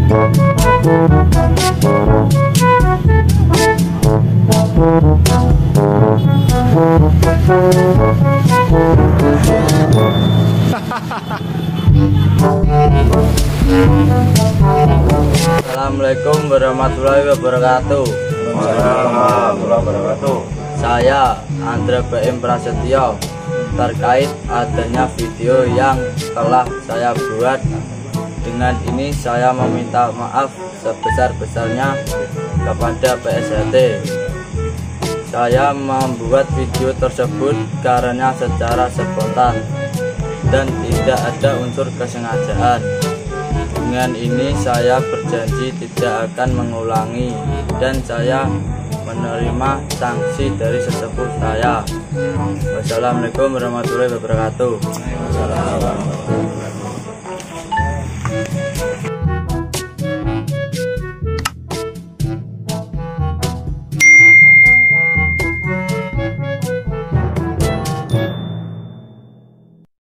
Assalamualaikum warahmatullahi wabarakatuh. Saya Andra BM Prasetyo. Terkait adanya video yang telah saya buat, dengan ini saya meminta maaf sebesar-besarnya kepada PSHT. Saya membuat video tersebut karena secara spontan dan tidak ada unsur kesengajaan. Dengan ini saya berjanji tidak akan mengulangi dan saya menerima sanksi dari sesepuh saya. Wassalamualaikum warahmatullahi wabarakatuh.